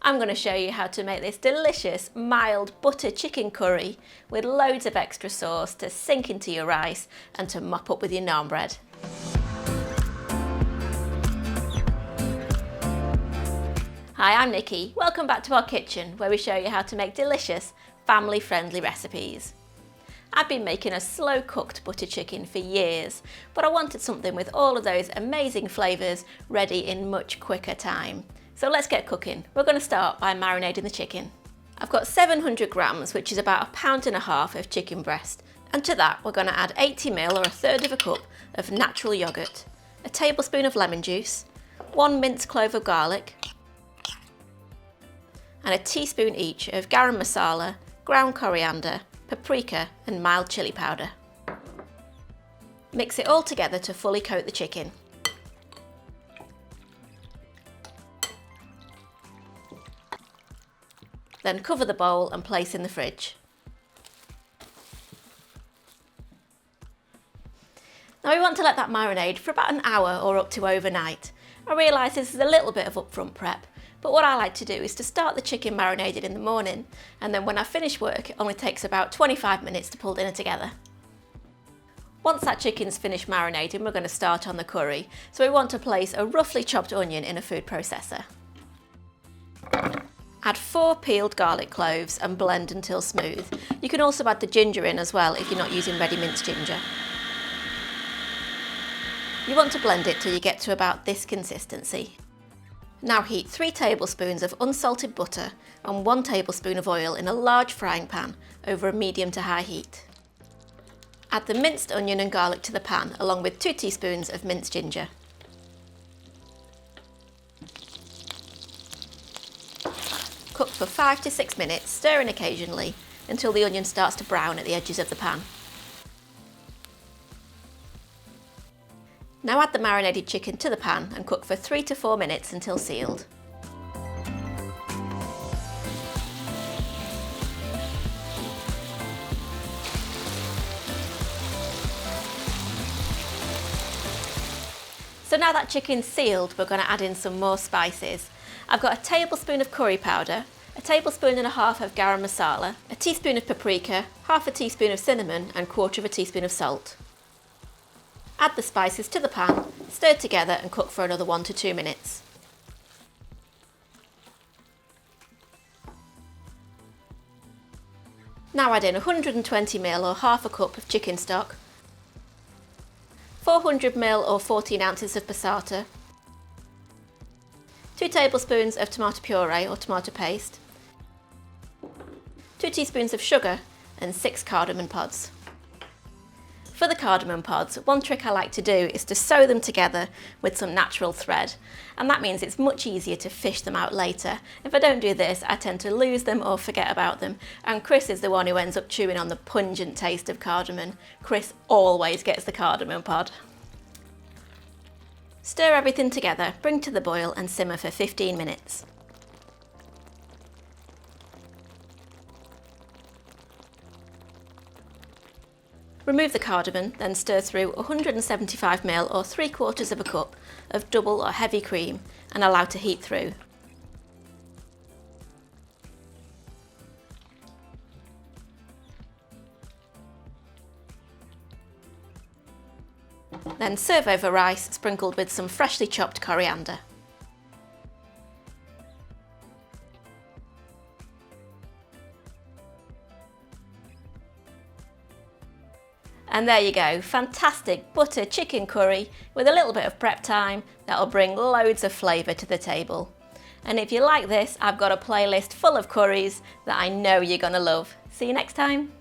I'm going to show you how to make this delicious mild butter chicken curry with loads of extra sauce to sink into your rice and to mop up with your naan bread. Hi, I'm Nikki. Welcome back to our kitchen where we show you how to make delicious, family-friendly recipes. I've been making a slow-cooked butter chicken for years, but I wanted something with all of those amazing flavours ready in much quicker time. So let's get cooking. We're going to start by marinating the chicken. I've got 700 grams, which is about 1.5 pounds of chicken breast. And to that, we're going to add 80 ml or 1/3 cup of natural yoghurt, a tablespoon of lemon juice, 1 minced clove of garlic, and a teaspoon each of garam masala, ground coriander, paprika and mild chilli powder. Mix it all together to fully coat the chicken. Then cover the bowl and place in the fridge. Now we want to let that marinade for about an hour or up to overnight. I realise this is a little bit of upfront prep, but what I like to do is to start the chicken marinated in the morning, and then when I finish work it only takes about 25 minutes to pull dinner together. Once that chicken's finished marinating, we're going to start on the curry, so we want to place a roughly chopped onion in a food processor. Add 4 peeled garlic cloves and blend until smooth. You can also add the ginger in as well if you're not using ready minced ginger. You want to blend it till you get to about this consistency. Now heat 3 tablespoons of unsalted butter and 1 tablespoon of oil in a large frying pan over a medium to high heat. Add the minced onion and garlic to the pan along with 2 teaspoons of minced ginger. Cook for 5 to 6 minutes, stirring occasionally until the onion starts to brown at the edges of the pan. Now add the marinated chicken to the pan and cook for 3 to 4 minutes until sealed. So now that chicken's sealed, we're going to add in some more spices. I've got a tablespoon of curry powder, a tablespoon and a half of garam masala, a teaspoon of paprika, half a teaspoon of cinnamon and 1/4 teaspoon of salt. Add the spices to the pan, stir together and cook for another 1 to 2 minutes. Now add in 120 ml or half a cup of chicken stock, 400 ml or 14 ounces of passata, 2 tablespoons of tomato puree or tomato paste, 2 teaspoons of sugar and 6 cardamom pods. For the cardamom pods, one trick I like to do is to sew them together with some natural thread, and that means it's much easier to fish them out later. If I don't do this, I tend to lose them or forget about them, and Chris is the one who ends up chewing on the pungent taste of cardamom. Chris always gets the cardamom pod. Stir everything together, bring to the boil and simmer for 15 minutes. Remove the cardamom, then stir through 175 ml or 3/4 cup of double or heavy cream and allow to heat through. Then serve over rice sprinkled with some freshly chopped coriander. And there you go, fantastic butter chicken curry with a little bit of prep time that'll bring loads of flavour to the table. And if you like this, I've got a playlist full of curries that I know you're going to love. See you next time.